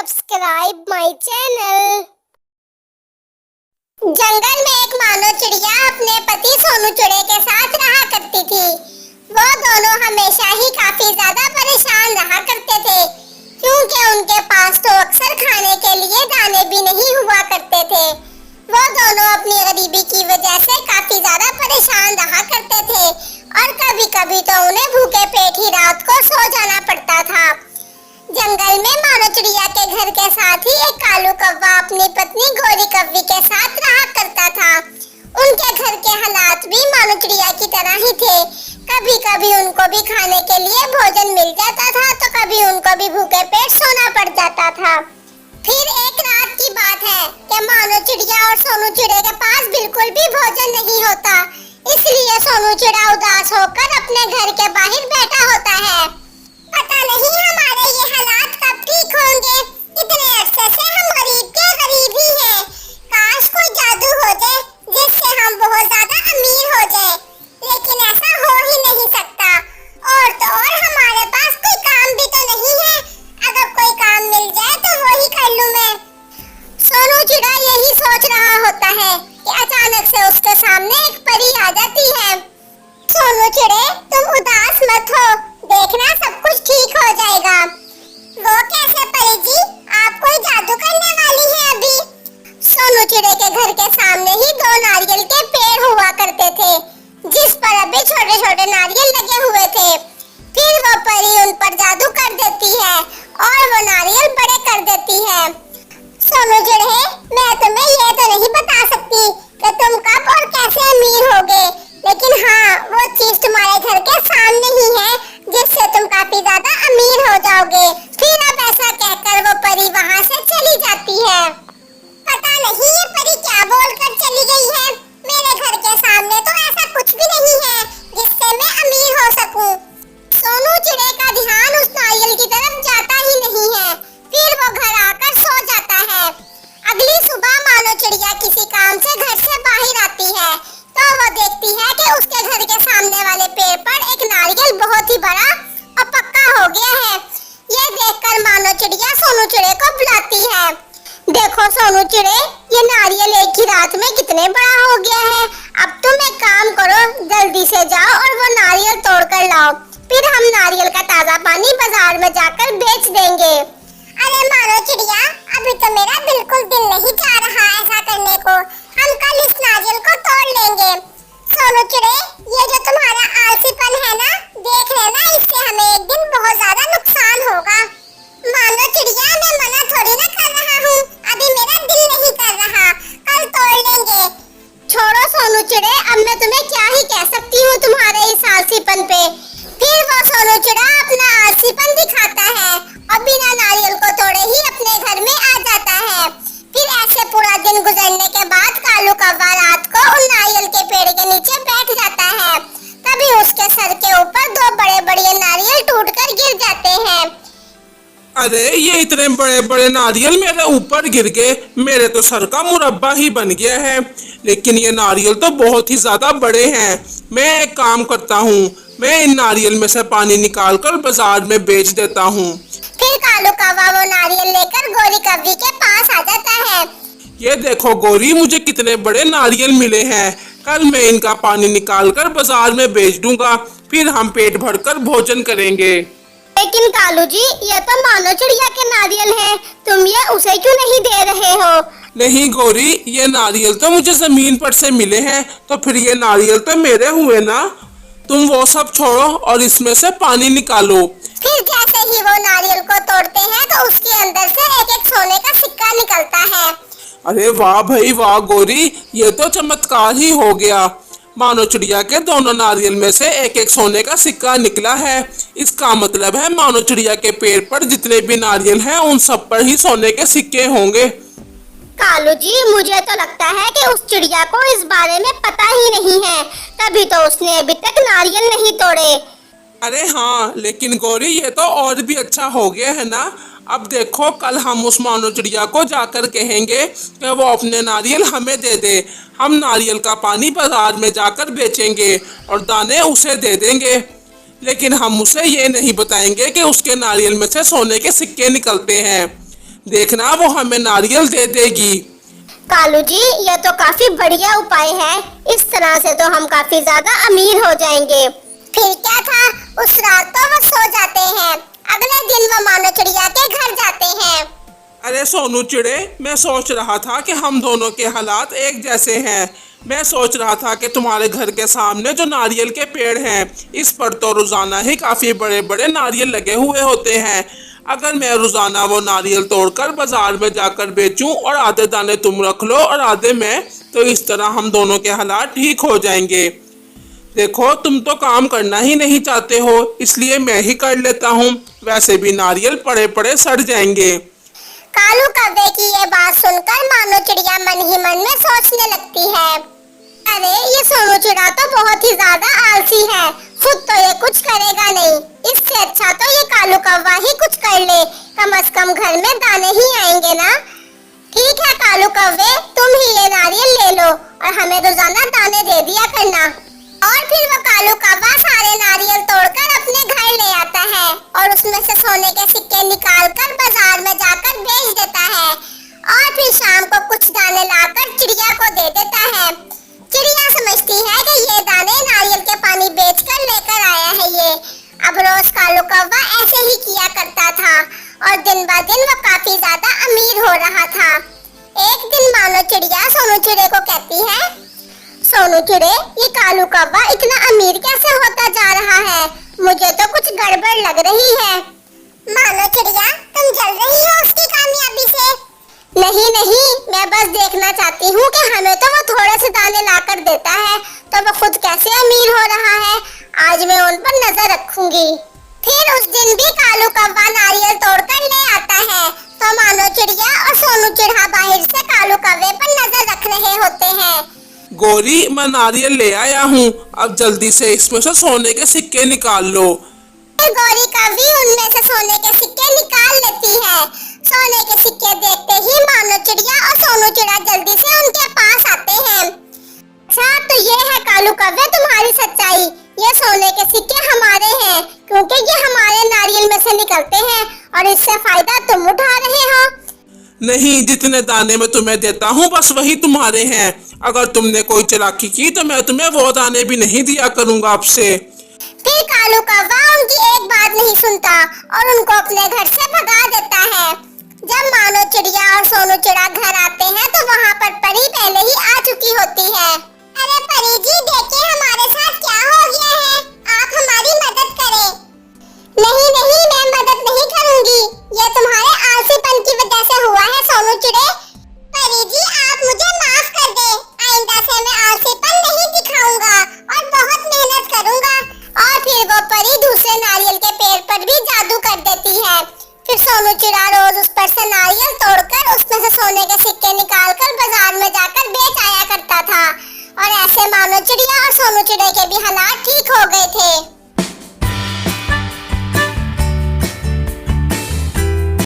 Subscribe my channel. जंगल में एक मानो चिड़िया अपने पति सोनू चिड़े के साथ रहा करती थी। वो दोनों हमेशा ही काफी ज्यादा परेशान रहा करते थे, क्योंकि उनके पास तो अक्सर खाने के लिए दाने भी नहीं हुआ करते थे। वो दोनों अपनी गरीबी की वजह से काफी ज्यादा परेशान रहा करते थे और कभी कभी तो उन्हें भूखे पेट ही रात को सो जाना पड़ता था। जंगल में मानो चिड़िया के घर के साथ ही एक कालू कौवा अपनी पत्नी गोरी कौवी के साथ रहा करता था। उनके घर के हालात भी मानो चिड़िया की तरह ही थे। कभी कभी उनको भी खाने के लिए भोजन मिल जाता था तो कभी उनको भी भूखे पेट सोना पड़ जाता था। फिर एक रात की बात है कि मानो चिड़िया और सोनू चिड़े के पास बिल्कुल भी भोजन नहीं होता, इसलिए सोनू चिड़ा उदास होकर अपने घर के बाहर बैठा होता है। पता नहीं हमारे ये हालात कब ठीक होंगे। इतने अरसे से हम गरीब के गरीब ही हैं। काश कोई जादू हो जाए जिससे हम बहुत ज्यादा अमीर हो जाए, लेकिन ऐसा हो ही नहीं सकता। और तो और हमारे पास कोई काम भी तो नहीं है। अगर कोई काम मिल जाए तो वो ही कर लूं मैं। सोनू चिड़ा यही सोच रहा होता है कि अचानक से उसके सामने एक परी आ जाती है। सोनू चिड़े, तुम उदास मत हो, देखना सब कुछ ठीक हो जाएगा। वो कैसे परी जी? आप कोई जादू करने वाली हैं अभी? सोनू चिड़े के घर के सामने ही दो नारियल के पेड़ हुआ करते थे, जिस पर अभी छोटे छोटे नारियल लगे हुए थे। फिर वो परी उन पर जादू कर देती है और वो नारियल बड़े कर देती है। सोनू चिड़े, मैं तुम्हें ये तो नहीं बता सकती कि तुम कब और कैसे अमीर होगे, लेकिन हाँ, वो चीज तुम्हारे घर के सामने ही है जिससे तुम काफी ज्यादा अमीर हो जाओगे। फिर अब ऐसा कहकर वो परी वहाँ से चली जाती है। पता नहीं ये परी क्या बोलकर चली गई है। मेरे घर के सामने तो ऐसा कुछ भी नहीं है जिससे मैं अमीर हो सकूं। सोनू चिड़े का ध्यान उस नारियल की तरफ जाता ही नहीं है। फिर वो घर आकर सो जाता है। अगली सुबह मानो चिड़िया किसी काम से घर से बाहर आती है तो वो देखती है कि उसके घर के सामने वाले पेड़ पर एक नारियल बहुत ही बड़ा और पक्का हो गया है। ये देखकर मानो चिड़िया सोनू चिड़े को बुलाती है। देखो सोनू चिड़े, ये नारियल एक ही रात में कितने बड़ा हो गया है। अब तुम एक काम करो, जल्दी से जाओ और वो नारियल तोड़ कर लाओ, फिर हम नारियल का ताजा पानी बाजार में जाकर बेच देंगे। अरे मानो चिड़िया, अभी तो मेरा बिल्कुल दिल नहीं चाह रहा ऐसा करने को। हम कल इस नारियल को तोड़ लेंगे। सोनू चिड़े, ये जो तुम्हारा आलसीपन है ना, देख लेना इससे हमें एक दिन बहुत ज्यादा नुकसान होगा। मानो चिड़िया, मैं मना थोड़ी ना कर रहा हूँ, अभी मेरा दिल नहीं कर रहा, कल तोड़ लेंगे। छोड़ो सोनू चिड़े, अब मैं तुम्हें क्या ही कह सकती हूँ तुम्हारे इस आलसीपन पे। फिर वो सोनू चिड़ा अपना आलसीपन दिखाता है और बिना नारियल को तोड़े ही अपने घर में आ जाता है। फिर ऐसे पूरा दिन गुजरने के बाद कालू कौवा रात को उन नारियल के पेड़ के नीचे बैठ जाता है। तभी उसके सर के ऊपर दो बड़े बड़े नारियल टूटकर गिर जाते हैं। अरे ये इतने बड़े बड़े नारियल मेरे ऊपर गिर गए, मेरे तो सर का मुरब्बा ही बन गया है। लेकिन ये नारियल तो बहुत ही ज्यादा बड़े हैं। मैं एक काम करता हूँ, मैं इन नारियल में से पानी निकालकर बाजार में बेच देता हूँ। फिर कालू कौवा वो नारियल लेकर गोरी कौवी के पास आ जाता है। ये देखो गोरी, मुझे कितने बड़े नारियल मिले हैं। कल मैं इनका पानी निकालकर बाजार में बेच दूंगा, फिर हम पेट भरकर भोजन करेंगे। लेकिन कालू जी, ये तो मानो चिड़िया के नारियल हैं, तुम ये उसे क्यों नहीं दे रहे हो? नहीं गोरी, ये नारियल तो मुझे जमीन पर से मिले हैं, तो फिर ये नारियल तो मेरे हुए ना। तुम वो सब छोड़ो और इसमें से पानी निकालो। फिर जैसे ही वो नारियल को तोड़ते हैं तो उसके अंदर से एक एक सोने का सिक्का निकलता है। अरे वाह भाई वाह गोरी, ये तो चमत्कार ही हो गया। मानो चिड़िया के दोनों नारियल में से एक एक सोने का सिक्का निकला है। इसका मतलब है मानो चिड़िया के पेड़ पर जितने भी नारियल हैं उन सब पर ही सोने के सिक्के होंगे। कालू जी, मुझे तो लगता है कि उस चिड़िया को इस बारे में पता ही नहीं है, तभी तो उसने अभी तक नारियल नहीं तोड़े। अरे हाँ, लेकिन गौरी ये तो और भी अच्छा हो गया है ना। अब देखो, कल हम उस मानो चिड़िया को जाकर कहेंगे कि वो अपने नारियल हमें दे दे। हम नारियल का पानी बाजार में जाकर बेचेंगे और दाने उसे दे देंगे। लेकिन हम उसे ये नहीं बताएंगे कि उसके नारियल में से सोने के सिक्के निकलते हैं। देखना वो हमें नारियल दे देगी। कालू जी, ये तो काफी बढ़िया उपाय है। इस तरह से तो हम काफी ज्यादा अमीर हो जाएंगे। फिर क्या था, उस रात तो वो सो जाते हैं। अगले दिन वो मानो चिड़िया के घर जाते हैं। अरे सोनू चिड़े, मैं सोच रहा था कि हम दोनों के हालात एक जैसे हैं। मैं सोच रहा था कि तुम्हारे घर के सामने जो नारियल के पेड़ हैं, इस पर तो रोजाना ही काफी बड़े बड़े नारियल लगे हुए होते हैं। अगर मैं रोजाना वो नारियल तोड़कर बाजार में जाकर बेचूं और आधे दाने तुम रख लो और आधे मैं, तो इस तरह हम दोनों के हालात ठीक हो जाएंगे। देखो, तुम तो काम करना ही नहीं चाहते हो, इसलिए मैं ही कर लेता हूँ। वैसे भी नारियल पड़े पड़े सड़ जाएंगे। कालू कौवे की ये बात सुनकर मानो चिड़िया मन ही मन में सोचने लगती है, अरे ये सोनू चिड़ा तो बहुत ही ज्यादा आलसी है, खुद तो ये कुछ करेगा नहीं। इससे अच्छा तो ये कालू कौवा ही कुछ कर ले, कम से कम घर में दाने ही आएंगे ना। ठीक है कालू कौवे, तुम ही ये नारियल ले लो और हमें रोजाना दाने दे दिया करना। और फिर वो कालू कौवा सारे नारियल तोड़कर अपने घर ले आता है और उसमें से सोने के सिक्के निकालकर बाजार में जाकर बेच देता है। और फिर शाम को कुछ दाने लाकर चिड़िया को दे देता है। चिड़िया समझती है कि ये दाने नारियल के पानी बेचकर लेकर आया है ये। अब रोज कालू कौवा ऐसे ही किया करता था और दिन ब दिन वो काफी ज्यादा अमीर हो रहा था। एक दिन मानो चिड़िया सोनू चिड़े को कहती है, सोनू चिड़े, ये कालू कौवा इतना अमीर कैसे होता जा रहा है? मुझे तो कुछ गड़बड़ लग रही है। मानो चिड़िया, तुम जल रही हो उसकी कामयाबी से? नहीं नहीं, मैं बस देखना चाहती हूँ कि हमें तो वो थोड़े से दाने लाकर देता है, तो वो खुद कैसे अमीर हो रहा है। आज मैं उन पर नजर रखूंगी। फिर उस दिन भी कालू कौवा नारियल तोड़कर ले आता है, तो मानो चिड़िया और सोनू चिड़ा बाहर से कालू कौवे पर नजर रख रहे होते हैं। गोरी, मैं नारियल ले आया हूँ, अब जल्दी से इसमें से सोने के सिक्के निकाल लो। गौरी कौवी उनमें से सोने के सिक्के निकाल लेती है। सोने के सिक्के देखते ही मानो चिड़िया और सोनू चिड़ा जल्दी से उनके पास आते हैं। अच्छा, तो ये है कालू कौवे तुम्हारी सच्चाई, ये सोने के सिक्के हमारे हैं, क्योंकि ये हमारे नारियल में से निकलते हैं और इससे फायदा तुम उठा रहे हो। नहीं, जितने दाने मैं तुम्हें देता हूँ बस वही तुम्हारे हैं। अगर तुमने कोई चालाकी की तो मैं तुम्हें वो दाने भी नहीं दिया करूँगा आपसे। फिर कालू कौवा उनकी एक बात नहीं सुनता और उनको अपने घर से भगा देता है। जब मानो चिड़िया और सोनू चिड़ा घर आते हैं तो वहाँ पर परी पहले ही आ चुकी होती है। अरे परी जी, देखिए हमारे साथ क्या हो गया है, आप हमारी मदद करें। नहीं नहीं, मैं मदद नहीं करूँगी, ये तुम्हारे आलसीपन की वजह से हुआ है सोनू चिड़े। परी जी, आप मुझे माफ कर दे, आइंदा से मैं आलसीपन नहीं दिखाऊंगा और बहुत मेहनत करूंगा। और फिर वो परी दूसरे नारियल के पेड़ पर भी जादू कर देती है। फिर सोनू चिड़ा रोज उस पर से नारियल तोड़कर उसमें से सोने के सिक्के निकालकर बाजार में जाकर बेच आया करता था और ऐसे मानो चिड़िया और सोनू चिड़े के भी हालात ठीक हो गए थे।